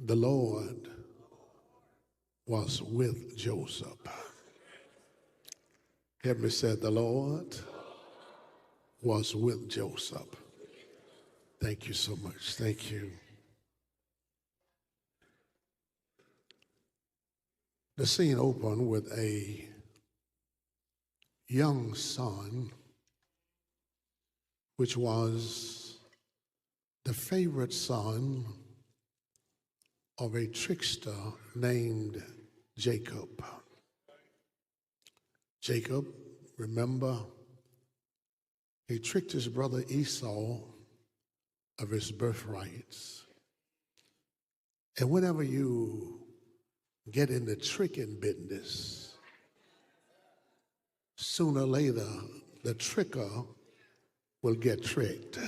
The Lord was with Joseph. Help me say, the Lord was with Joseph. Thank you so much. Thank you. The scene opened with a young son, which was the favorite son of a trickster named Jacob. Jacob, remember, he tricked his brother Esau of his birthrights. And whenever you get in the tricking business, sooner or later the tricker will get tricked.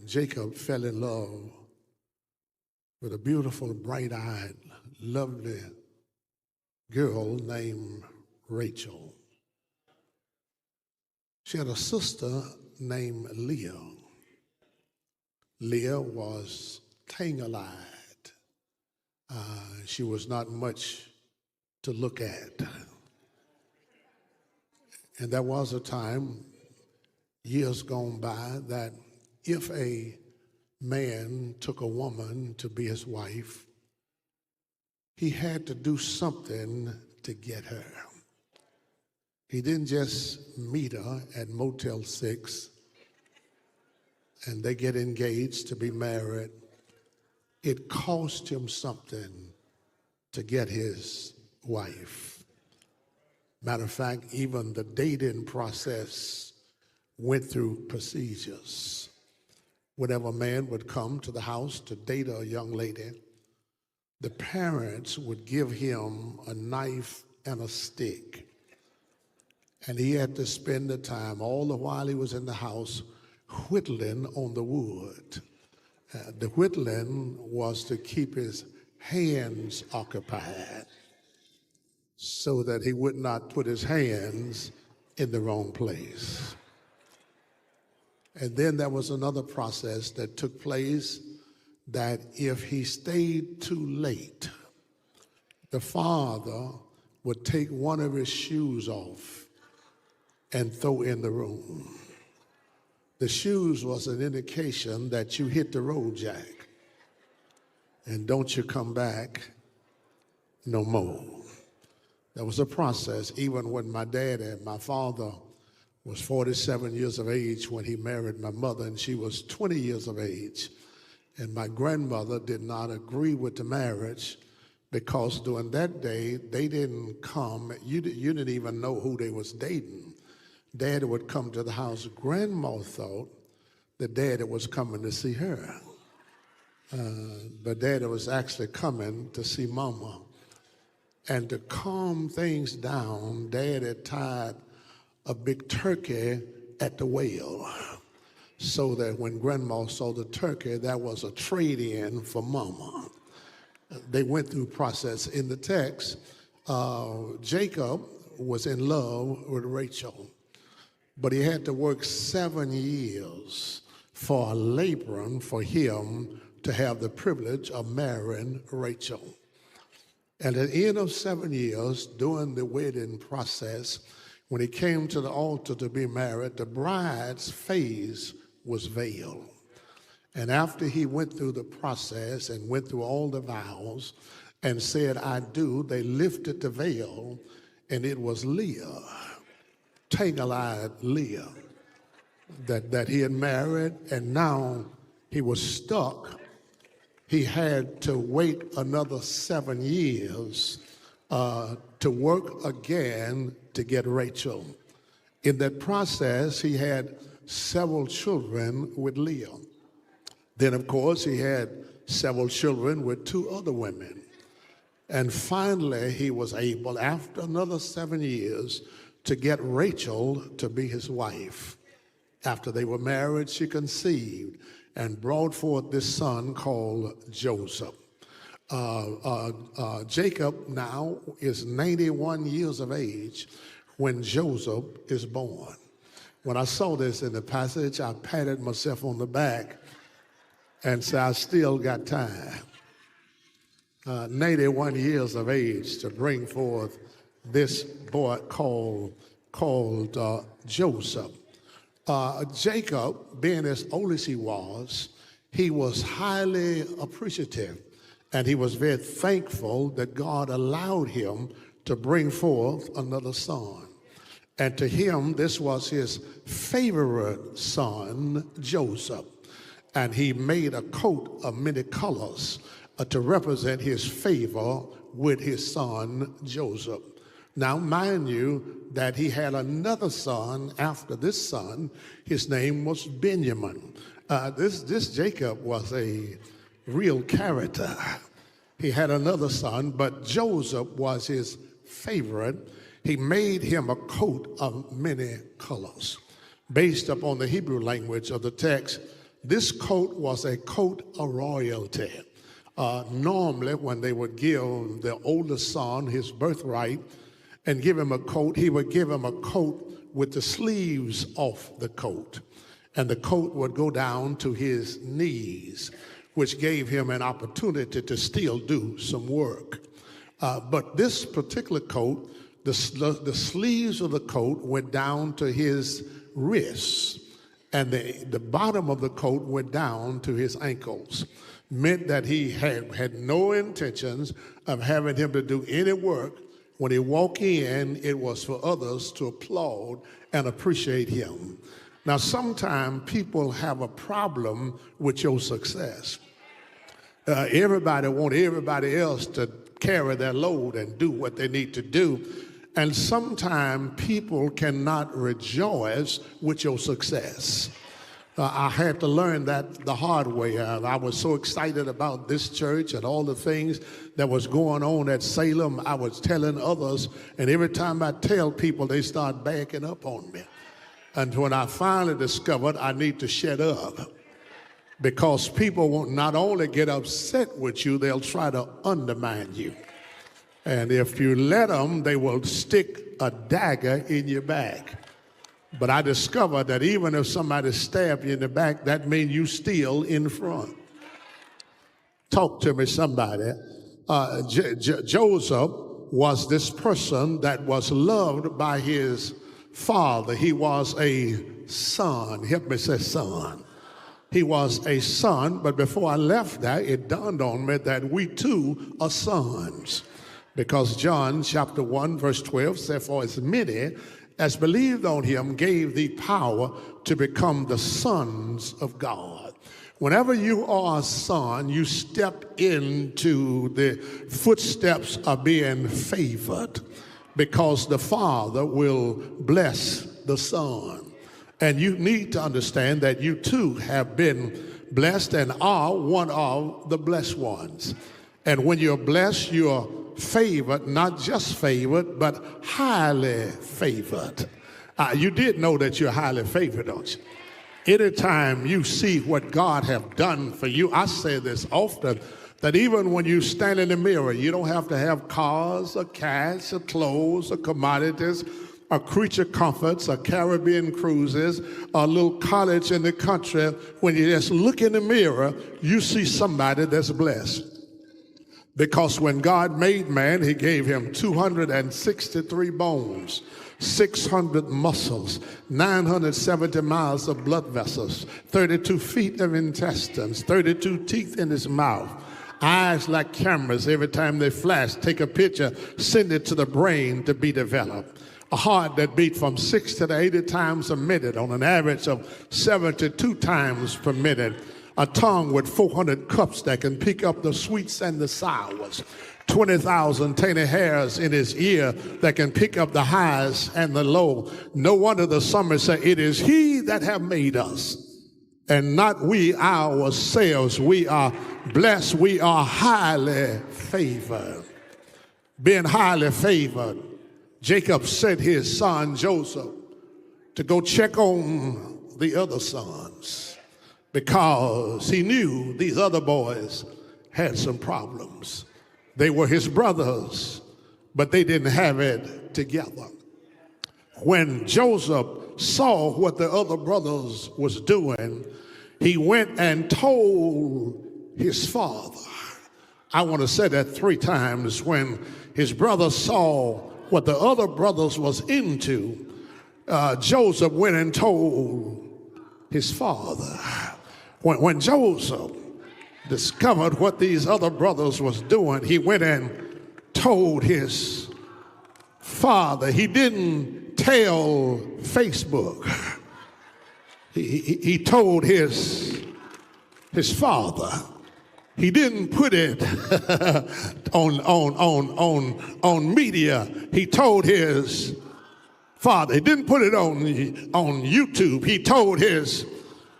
Jacob fell in love with a beautiful, bright-eyed, lovely girl named Rachel. She had a sister named Leah. Leah was tangle-eyed. She was not much to look at. And there was a time, years gone by, that if a man took a woman to be his wife, he had to do something to get her. He didn't just meet her at Motel 6 and they get engaged to be married. It cost him something to get his wife. Matter of fact, even the dating process went through procedures. Whenever a man would come to the house to date a young lady, the parents would give him a knife and a stick. And he had to spend the time, all the while he was in the house, whittling on the wood. The whittling was to keep his hands occupied so that he would not put his hands in the wrong place. And then there was another process that took place, that if he stayed too late, the father would take one of his shoes off and throw in the room. The shoes was an indication that you hit the road, Jack, and don't you come back no more. There was a process. Even when my father was 47 years of age when he married my mother, and she was 20 years of age. And my grandmother did not agree with the marriage because during that day, they didn't come. You didn't even know who they was dating. Daddy would come to the house. Grandma thought that Daddy was coming to see her. But Daddy was actually coming to see Mama. And to calm things down, Daddy tied a big turkey at the well, so that when Grandma saw the turkey, that was a trade-in for Mama. They went through process. In the text, Jacob was in love with Rachel, but he had to work 7 years for a laborer for him to have the privilege of marrying Rachel. And at the end of 7 years, during the wedding process, when he came to the altar to be married, the bride's face was veiled. And after he went through the process and went through all the vows and said, I do, they lifted the veil, and it was Leah, tangle-eyed Leah, that he had married, and now he was stuck. He had to wait another 7 years to work again to get Rachel. In that process, he had several children with Leah. Then, of course, he had several children with 2 other women. And finally, he was able, after another 7 years, to get Rachel to be his wife. After they were married, she conceived and brought forth this son called Joseph. Jacob now is 91 years of age when Joseph is born. When I saw this in the passage, I patted myself on the back and say, I still got time. 91 years of age to bring forth this boy called Joseph. Jacob, being as old as he was highly appreciative, and he was very thankful that God allowed him to bring forth another son. And to him, this was his favorite son, Joseph. And he made a coat of many colors to represent his favor with his son, Joseph. Now, mind you that he had another son after this son. His name was Benjamin. This Jacob was a real character. He had another son, but Joseph was his favorite. He made him a coat of many colors. Based upon the Hebrew language of the text, this coat was a coat of royalty. Normally, when they would give the oldest son his birthright and give him a coat, he would give him a coat with the sleeves off the coat. And the coat would go down to his knees, which gave him an opportunity to still do some work. But this particular coat, the sleeves of the coat went down to his wrists, and the bottom of the coat went down to his ankles. Meant that he had no intentions of having him to do any work. When he walked in, it was for others to applaud and appreciate him. Now, sometimes people have a problem with your success. Everybody wants everybody else to carry their load and do what they need to do. And sometimes people cannot rejoice with your success. I had to learn that the hard way. I was so excited about this church and all the things that was going on at Salem. I was telling others, and every time I tell people, they start backing up on me. And when I finally discovered I need to shut up, because people won't not only get upset with you, they'll try to undermine you. And if you let them, they will stick a dagger in your back. But I discovered that even if somebody stabs you in the back, that means you still in front. Talk to me, somebody. Joseph was this person that was loved by his father. He was a son. Help me say son. He was a son, but before I left that, it dawned on me that we too are sons. Because John chapter 1 verse 12 said, for as many as believed on him gave thee power to become the sons of God. Whenever you are a son, you step into the footsteps of being favored, because the Father will bless the Son. And you need to understand that you too have been blessed and are one of the blessed ones. And when you're blessed, you're favored, not just favored, but highly favored. You did know that you're highly favored, don't you? Anytime you see what God have done for you, I say this often, that even when you stand in the mirror, you don't have to have cars or cash or clothes or commodities or creature comforts or Caribbean cruises or a little cottage in the country. When you just look in the mirror, you see somebody that's blessed. Because when God made man, he gave him 263 bones, 600 muscles, 970 miles of blood vessels, 32 feet of intestines, 32 teeth in his mouth, eyes like cameras. Every time they flash, take a picture, send it to the brain to be developed. A heart that beat from 60 to 80 times a minute on an average of 72 times per minute. A tongue with 400 cups that can pick up the sweets and the sours. 20,000 tiny hairs in his ear that can pick up the highs and the low. No wonder the psalmist said, it is he that have made us, and not we ourselves. We are blessed. We are highly favored. Being highly favored, Jacob sent his son Joseph to go check on the other sons, because he knew these other boys had some problems. They were his brothers, but they didn't have it together. When Joseph saw what the other brothers was doing, he went and told his father. I want to say that 3 times. When his brother saw what the other brothers was into, Joseph went and told his father. When Joseph discovered what these other brothers was doing, he went and told his father. He didn't tell Facebook. He told his father. He didn't put it on media. He told his father. He didn't put it on YouTube. He told his,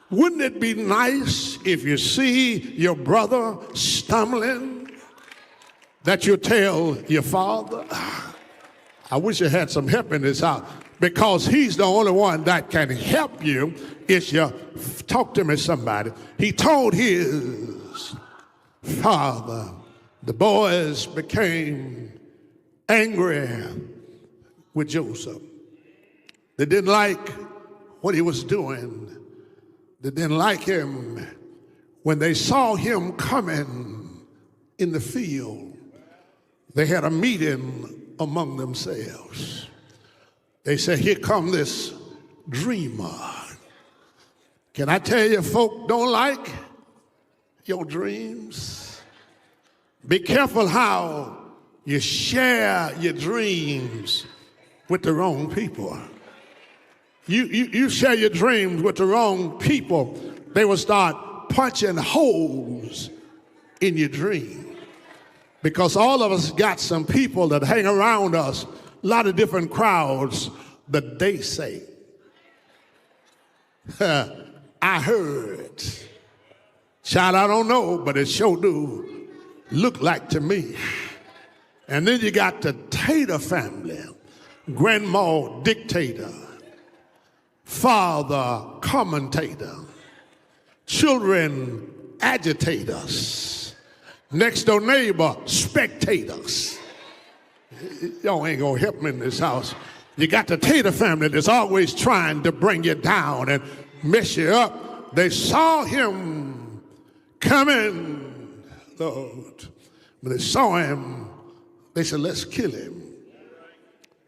wouldn't it be nice if you see your brother stumbling that you tell your father? I wish you had some help in this house, because he's the only one that can help you if you talk to me, somebody. He told his father. The boys became angry with Joseph. They didn't like what he was doing. They didn't like him. When they saw him coming in the field, they had a meeting among themselves. They said, here come this dreamer. Can I tell you, folk don't like your dreams? Be careful how you share your dreams with the wrong people. You share your dreams with the wrong people, they will start punching holes in your dream. Because all of us got some people that hang around us, a lot of different crowds, that they say, I heard. Child, I don't know, but it sure do look like to me. And then you got the Tater family, grandma dictator, father commentator, children agitators, next door neighbor spectators. Y'all ain't gonna help me in this house. You got the Tater family that's always trying to bring you down and mess you up. They saw him coming, Lord. When they saw him, they said, let's kill him.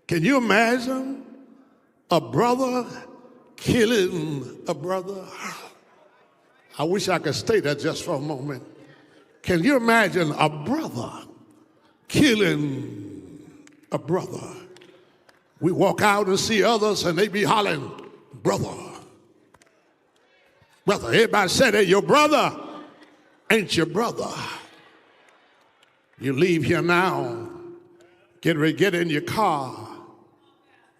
Can you imagine a brother killing a brother? I wish I could stay there just for a moment. Can you imagine a brother killing a brother? We walk out and see others and they be hollering, brother, brother. Everybody said, hey, your brother ain't your brother. You leave here now, get ready, get in your car,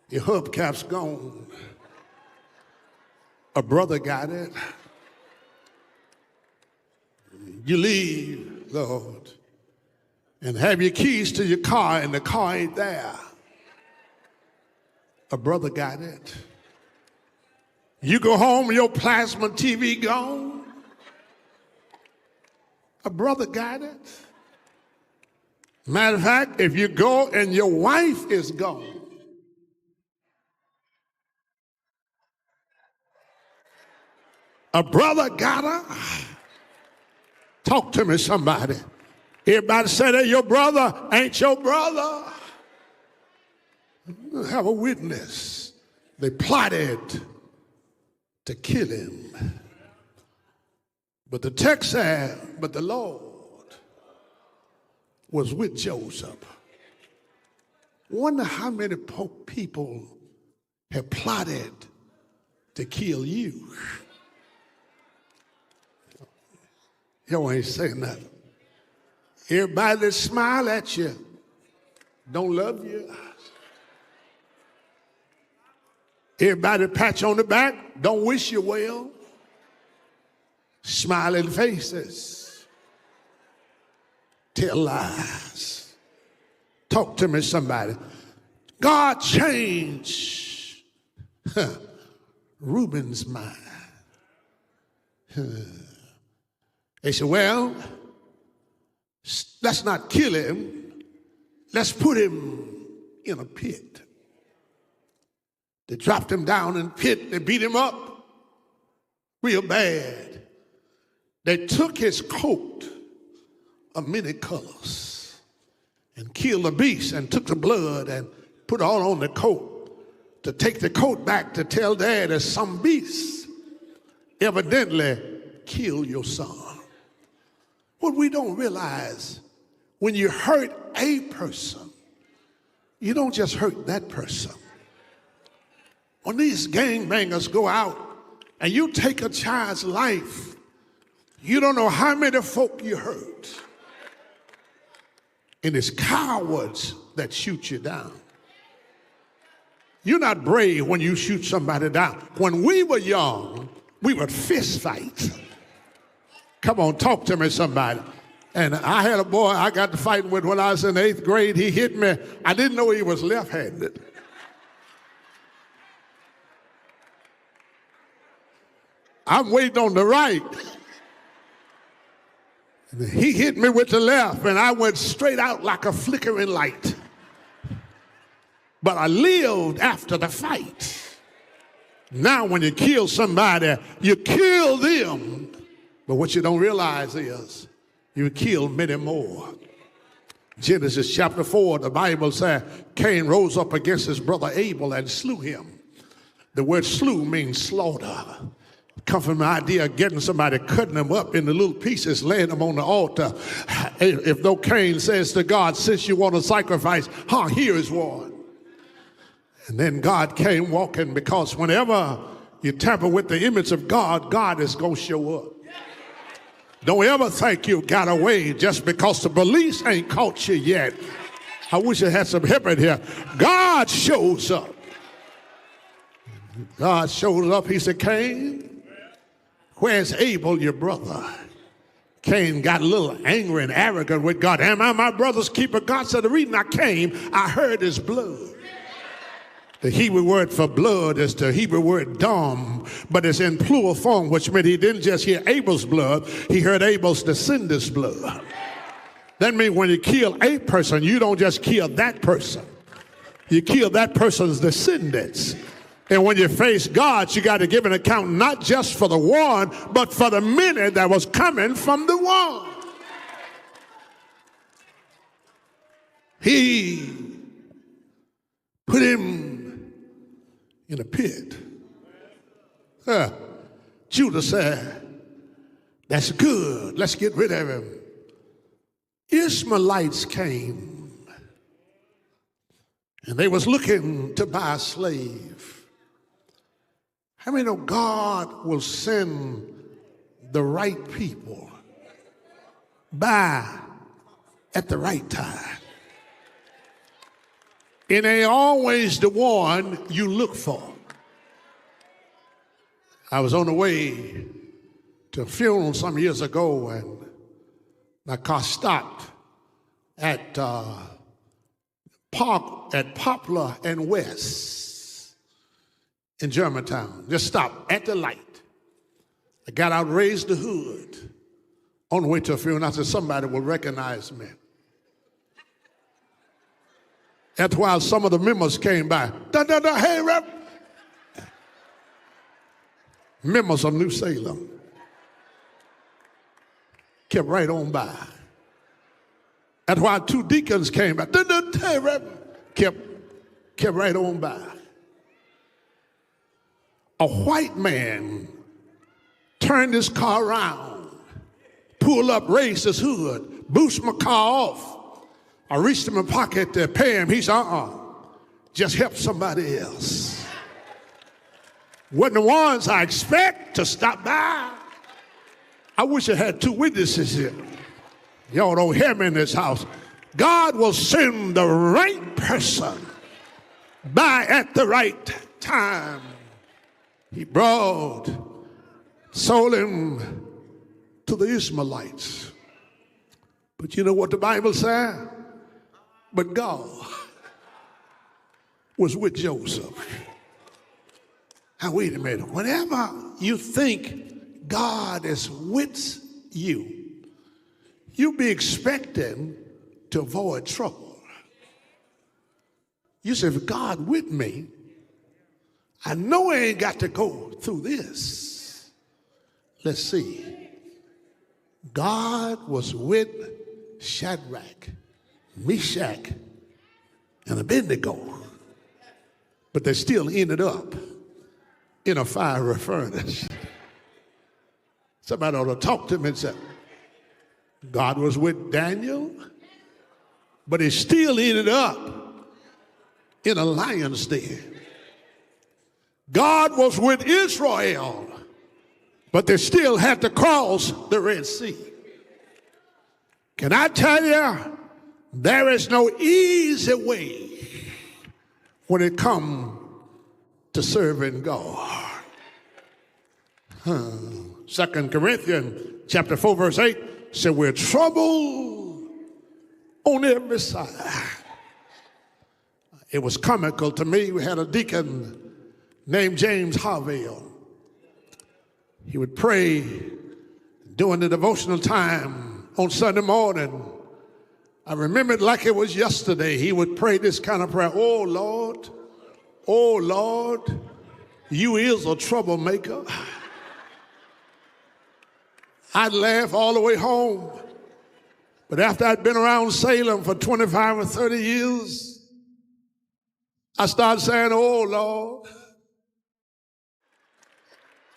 your hubcap's gone. A brother got it. You leave, Lord, and have your keys to your car and the car ain't there. A brother got it. You go home, your plasma TV gone. A brother got it. Matter of fact, if you go and your wife is gone, a brother got her. Talk to me, somebody. Everybody say that your brother ain't your brother. Have a witness. They plotted to kill him. But the text said, but the Lord was with Joseph. Wonder how many people have plotted to kill you. Y'all ain't saying nothing. Everybody that smile at you don't love you. Everybody that pat you on the back don't wish you well. Smiling faces tell lies. Talk to me, somebody. God changed Reuben's mind. They said, well, let's not kill him. Let's put him in a pit. They dropped him down in a pit. They beat him up real bad. They took his coat of many colors and killed the beast and took the blood and put all on the coat to take the coat back to tell dad that some beast evidently killed your son. What we don't realize, when you hurt a person, you don't just hurt that person. When these gangbangers go out and you take a child's life, you don't know how many folk you hurt. And it's cowards that shoot you down. You're not brave when you shoot somebody down. When we were young, we would fist fight. Come on, talk to me, somebody. And I had a boy I got to fighting with when I was in the 8th grade. He hit me. I didn't know he was left-handed. I'm waiting on the right. He hit me with the left, and I went straight out like a flickering light. But I lived after the fight. Now when you kill somebody, you kill them. But what you don't realize is you kill many more. Genesis chapter 4, the Bible says Cain rose up against his brother Abel and slew him. The word slew means slaughter. Come from the idea of getting somebody, cutting them up into little pieces, laying them on the altar. If though Cain says to God, since you want a sacrifice, here is one. And then God came walking, because whenever you tamper with the image of God, God is going to show up. Don't ever think you got away just because the police ain't caught you yet. I wish I had some help in here. God shows up. God shows up. He said, Cain, where's Abel, your brother? Cain got a little angry and arrogant with God. Am I my brother's keeper? God said, the reason I came, I heard his blood. The Hebrew word for blood is the Hebrew word dam, but it's in plural form, which meant he didn't just hear Abel's blood, he heard Abel's descendants' blood. That means when you kill a person, you don't just kill that person. You kill that person's descendants. And when you face God, you got to give an account not just for the one, but for the many that was coming from the one. He put him in a pit. Judah said, that's good. Let's get rid of him. Ishmaelites came, and they was looking to buy a slave. How many know God will send the right people by at the right time? It ain't always the one you look for. I was on the way to a funeral some years ago, and my car stopped at Poplar and West in Germantown. Just stopped at the light. I got out, raised the hood. On the way to a funeral, I said, somebody will recognize me. That's why some of the members came by. Hey, Rep. Members of New Salem. Kept right on by. That's why 2 deacons came by. Hey, Rep. Kept right on by. A white man turned his car around, pulled up, raised his hood, boosted my car off. I reached in my pocket to pay him. He said, just help somebody else. Wasn't the ones I expect to stop by. I wish I had 2 witnesses here. Y'all don't hear me in this house. God will send the right person by at the right time. He sold him to the Ishmaelites. But you know what the Bible said? But God was with Joseph. Now, wait a minute. Whenever you think God is with you, you be expecting to avoid trouble. You say, if God with me, I know I ain't got to go through this. Let's see. God was with Shadrach, Meshach, and Abednego, but they still ended up in a fiery furnace. Somebody ought to talk to me and say, God was with Daniel, but he still ended up in a lion's den. God was with Israel, but they still had to cross the Red Sea. Can I tell you, there is no easy way when it comes to serving God. 2 Corinthians chapter 4 verse 8 said we're troubled on every side. It was comical to me. We had a deacon named James Harville. He would pray during the devotional time on Sunday morning. I remember it like it was yesterday. He would pray this kind of prayer. Oh Lord, you is a troublemaker. I'd laugh all the way home. But after I'd been around Salem for 25 or 30 years, I started saying, oh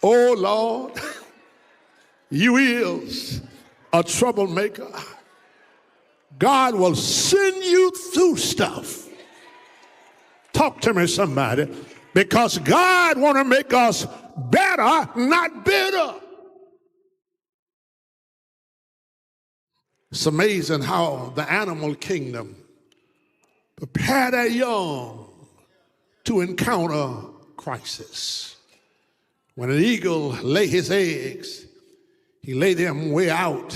Lord, you is a troublemaker. God will send you through stuff. Talk to me, somebody, because God want to make us better, not bitter. It's amazing how the animal kingdom prepare their young to encounter crisis. When an eagle lay his eggs, he lay them way out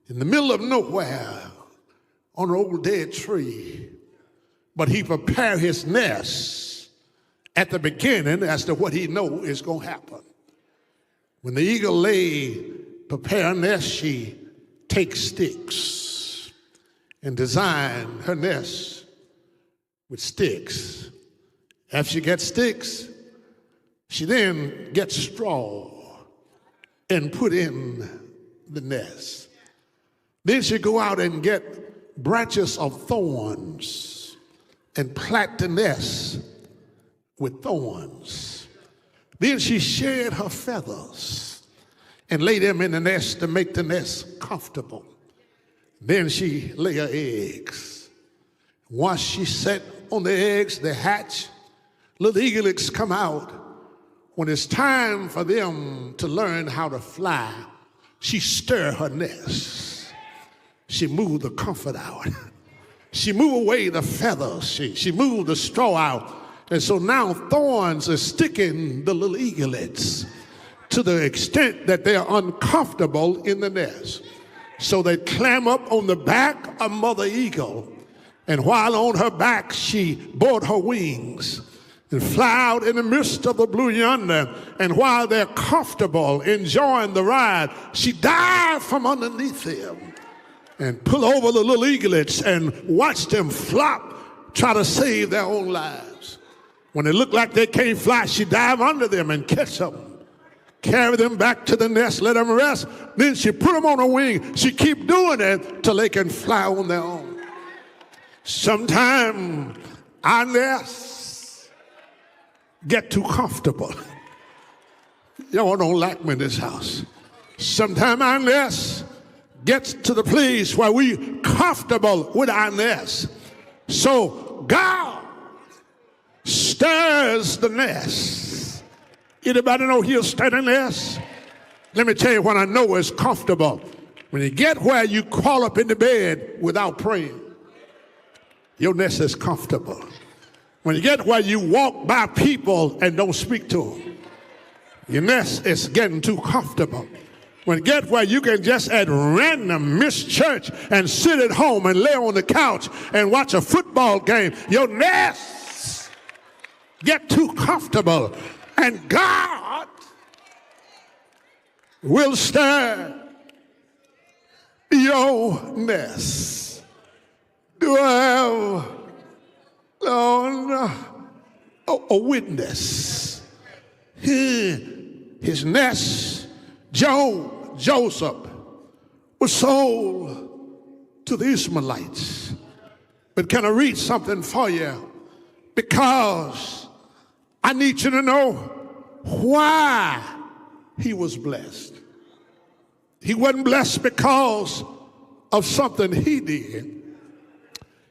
in the middle of nowhere on an old dead tree. But he prepared his nest at the beginning as to what he know is going to happen. When the eagle prepare a nest, she takes sticks and design her nest with sticks. After she gets sticks, she then gets straw and put in the nest. Then she go out and get branches of thorns and plait the nest with thorns. Then she shed her feathers and lay them in the nest to make the nest comfortable. Then she lay her eggs. Once she set on the eggs, they hatch. Little eaglets come out. When it's time for them to learn how to fly, she stir her nest. She moved the comfort out. She moved away the feathers. She moved the straw out. And so now thorns are sticking the little eaglets to the extent that they are uncomfortable in the nest. So they climb up on the back of Mother Eagle. And while on her back, she brought her wings and fly out in the midst of the blue yonder. And while they're comfortable, enjoying the ride, she dived from underneath them and pull over the little eaglets and watch them flop, try to save their own lives. When it looked like they can't fly, she dive under them and catch them, carry them back to the nest, let them rest. Then she put them on her wing. She keep doing it till they can fly on their own. Sometimes our nests get too comfortable. Y'all don't like me in this house. Sometimes our nest gets to the place where we comfortable with our nest. So God stirs the nest. Anybody know he'll stir the nest? Let me tell you when I know it's comfortable. When you get where you crawl up in the bed without praying, your nest is comfortable. When you get where you walk by people and don't speak to them, your nest is getting too comfortable. When you get where you can just at random miss church and sit at home and lay on the couch and watch a football game, your nest get too comfortable. And God will stir your nest. Do I have a witness? His nest, Joseph was sold to the Ishmaelites. But can I read something for you? Because I need you to know why he was blessed. He wasn't blessed because of something he did.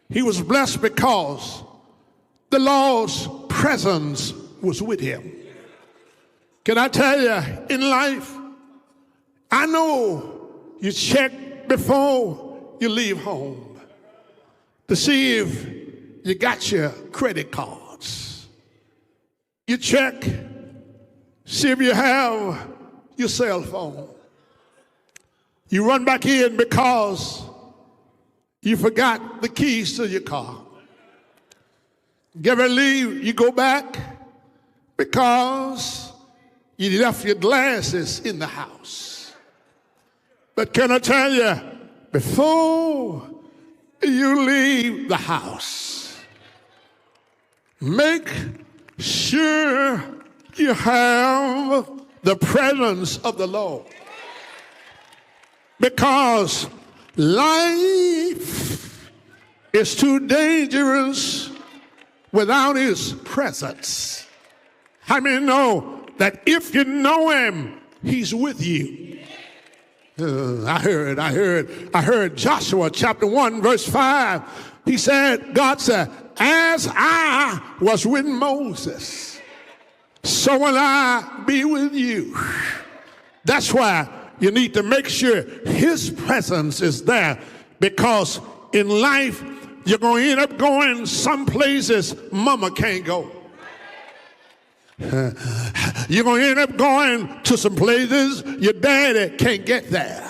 He was blessed because the Lord's presence was with him. Can I tell you, in life, I know you check before you leave home to see if you got your credit cards. You check, see if you have your cell phone. You run back in because you forgot the keys to your car. Get ready to leave, you go back because you left your glasses in the house. But can I tell you, before you leave the house, make sure you have the presence of the Lord. Because life is too dangerous without his presence. How many know that if you know him, he's with you? I heard Joshua chapter 1 verse 5. He said, God said, as I was with Moses, so will I be with you. That's why you need to make sure his presence is there, because in life you're going to end up going some places mama can't go. You're going to end up going to some places your daddy can't get there.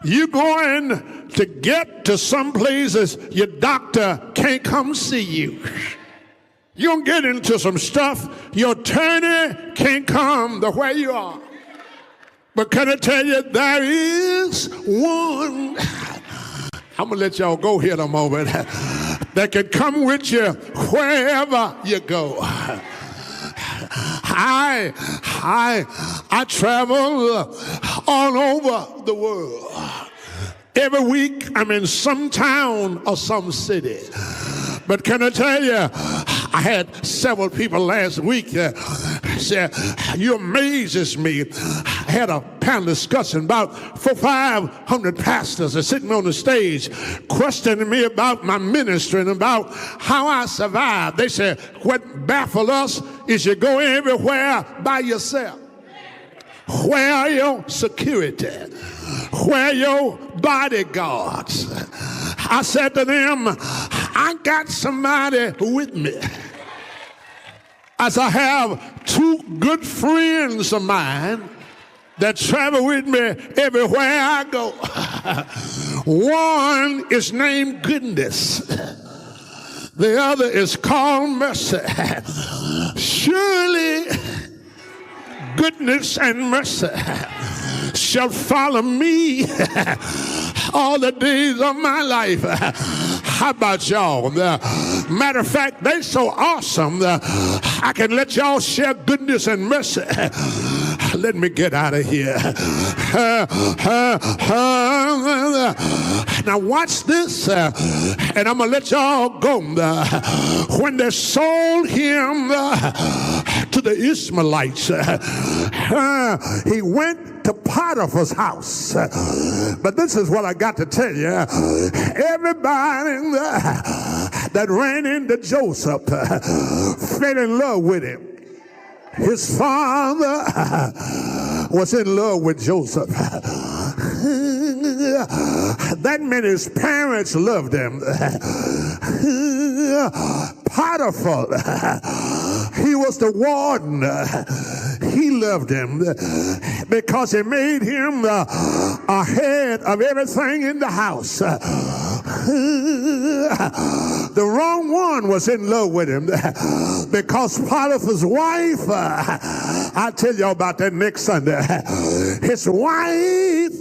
You're going to get to some places your doctor can't come see you. You're going to get into some stuff your attorney can't come to where you are. But can I tell you, there is one, I'm going to let y'all go here in a moment, that can come with you wherever you go. I travel all over the world. Every week I'm in some town or some city. But can I tell you, I had several people last week say, you amazes me. I had a panel discussion, about 500 pastors are sitting on the stage questioning me about my ministry and about how I survived. They said, what baffles us is you go everywhere by yourself. Where are your security? Where are your bodyguards? I said to them, I got somebody with me. As I have two good friends of mine that travel with me everywhere I go. One is named Goodness. The other is called Mercy. Surely goodness and mercy shall follow me all the days of my life. How about y'all? Matter of fact, they so awesome I can let y'all share goodness and mercy. Let me get out of here. Now watch this, and I'm gonna let y'all go. When they sold him to the Ishmaelites, he went to Potiphar's house. But this is what I got to tell you. Everybody that ran into Joseph fell in love with him. His father was in love with Joseph. That meant his parents loved him. Potiphar, he was the warden. He loved him because he made him a head of everything in the house. The wrong one was in love with him because Potiphar's wife, I'll tell y'all about that next Sunday. His wife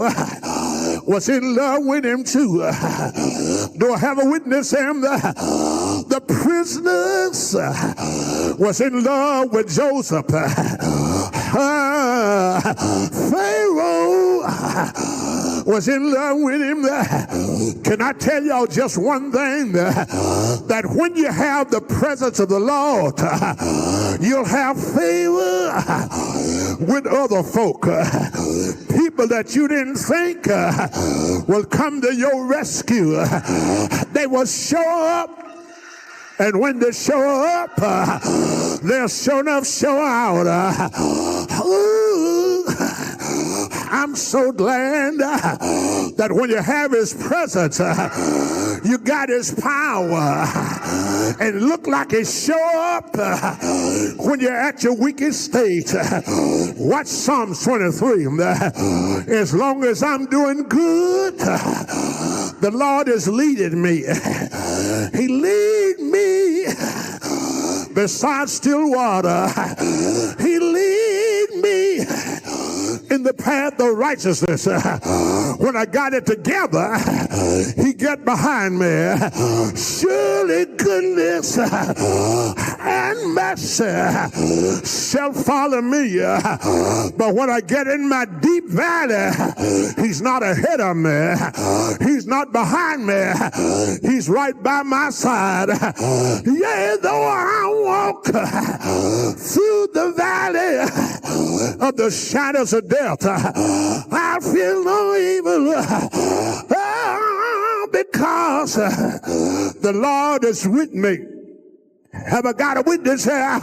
was in love with him too. Do I have a witness? Him? The prisoners was in love with Joseph. Pharaoh was in love with him. Can I tell y'all just one thing? That when you have the presence of the Lord, you'll have favor with other folk. People that you didn't think will come to your rescue. They will show up. And when they show up, they'll sure enough show out. I'm so glad that when you have his presence, you got his power. And look like it show up when you're at your weakest state. Watch Psalms 23. As long as I'm doing good, the Lord is leading me. He lead me beside still water. He lead me in the path of righteousness. When I got it together, he got behind me. Surely goodness and mercy shall follow me. But when I get in my deep valley, he's not ahead of me. He's not behind me. He's right by my side. Yea, though I walk through the valley of the shadows of death, I feel no evil, because the Lord is with me. Have I got a witness here?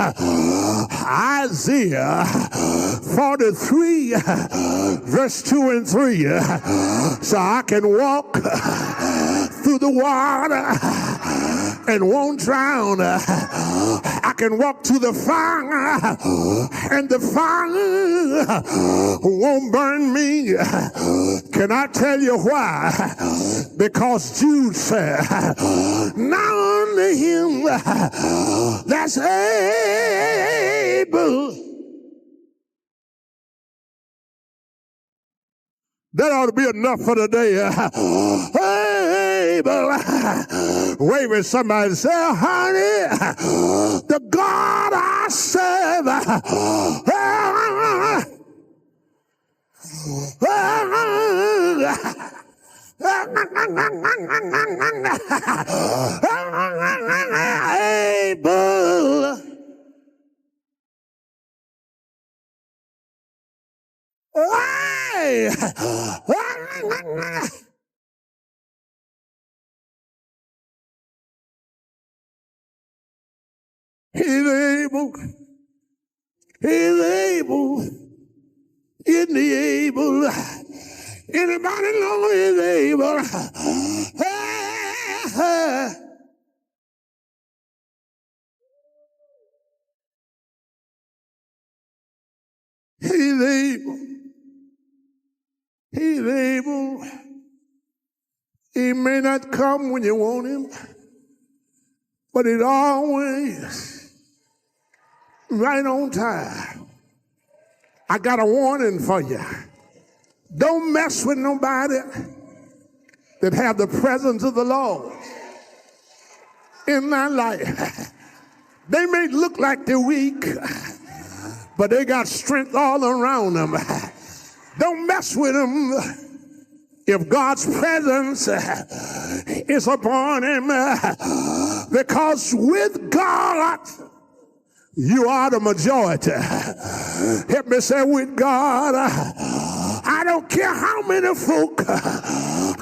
Isaiah 43, verse 2 and 3. So I can walk through the water and won't drown. I can walk through the fire and the fire won't burn me. Can I tell you why? Because Jude said, now unto him that's able. That ought to be enough for today. Able. Wave at somebody and say, honey, the God I serve. Able. Hey! He's able. He's able. Isn't he able? Anybody know he's able? He's able. He's able. He may not come when you want him, but he's always right on time. I got a warning for you. Don't mess with nobody that have the presence of the Lord in their life. They may look like they're weak, but they got strength all around them. Don't mess with them if God's presence is upon him, because with God, you are the majority. Help me say, with God, I don't care how many folk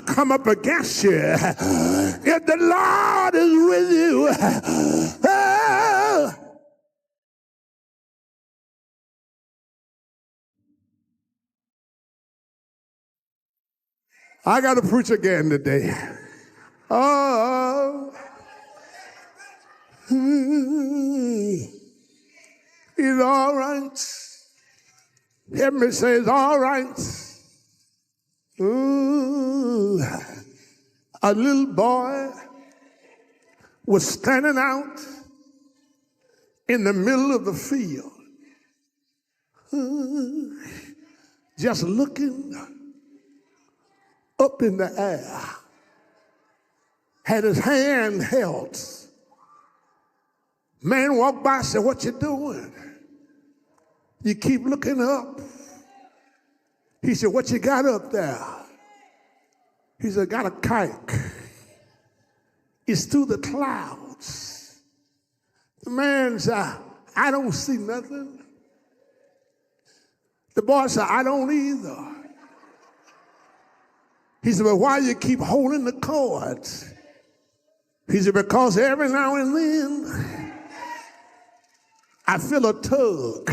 come up against you. If the Lord is with you, I got to preach again today. Oh, it's all right. Help me say it's all right. A little boy was standing out in the middle of the field, just looking up in the air, had his hand held. Man walked by and said, what you doing? You keep looking up. He said, what you got up there? He said, got a kite. It's through the clouds. The man said, I don't see nothing. The boy said, I don't either. He said, but why you keep holding the cords? He said, because every now and then I feel a tug.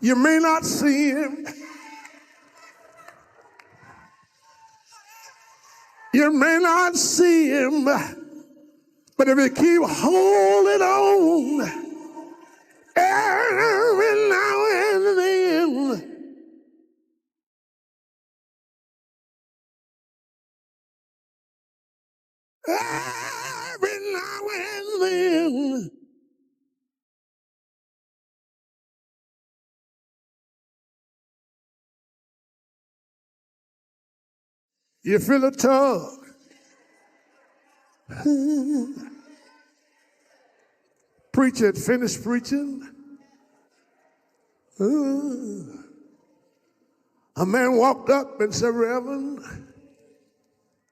You may not see him. You may not see him, but if you keep holding on, every now and then, every now and then, you feel a tug. Preacher had finished preaching. A man walked up and said, Reverend,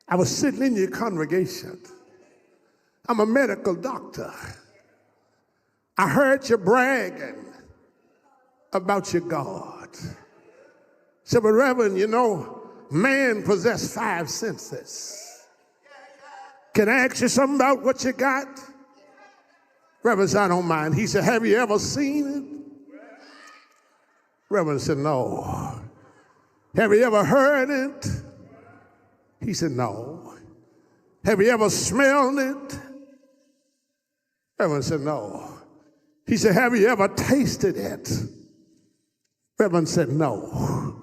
I was sitting in your congregation. I'm a medical doctor. I heard you bragging about your God. Said, but Reverend, you know, man possesses 5 senses. Can I ask you something about what you got? Reverend said, I don't mind. He said, have you ever seen it? Reverend said, no. Have you ever heard it? He said, no. Have you ever smelled it? Reverend said, no. He said, have you ever tasted it? Reverend said, no.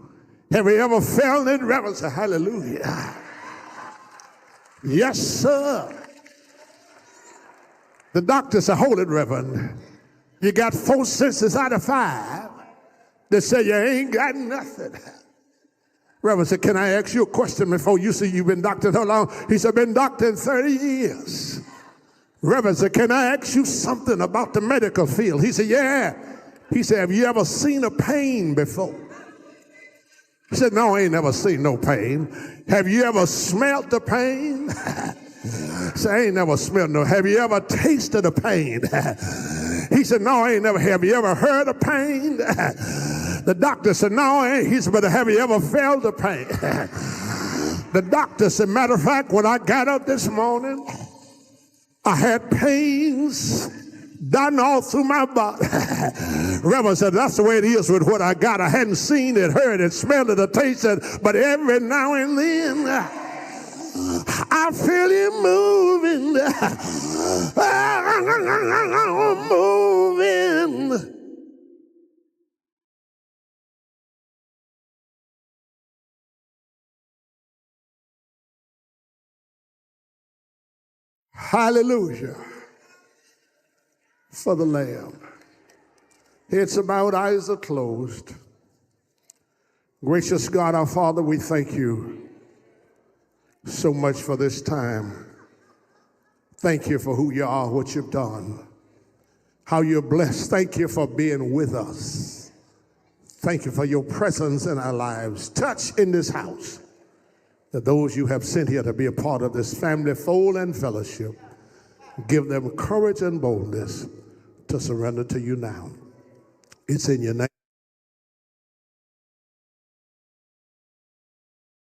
Have you ever felt it? Reverend said, hallelujah. Yes, sir. The doctor said, hold it, Reverend. You got 4 senses out of 5 that say you ain't got nothing. Reverend said, can I ask you a question before you say you've been doctored how long? He said, been doctored 30 years. Reverend said, can I ask you something about the medical field? He said, yeah. He said, have you ever seen a pain before? He said, no, I ain't never seen no pain. Have you ever smelled the pain? Say, I ain't never smelled no. Have you ever tasted the pain? He said, no, I ain't never. Have you ever heard of pain? The doctor said, no, I ain't. He said, but have you ever felt the pain? The doctor said, matter of fact, when I got up this morning, I had pains done all through my body. Reverend said, that's the way it is with what I got. I hadn't seen it, heard it, smelled it, or tasted it, but every now and then I feel it moving. Moving. Hallelujah for the Lamb. Heads are bowed, eyes are closed. Gracious God, our Father, we thank you so much for this time. Thank you for who you are, what you've done, how you're blessed. Thank you for being with us. Thank you for your presence in our lives. Touch in this house that those you have sent here to be a part of this family fold and fellowship. Give them courage and boldness to surrender to you now. It's in your name.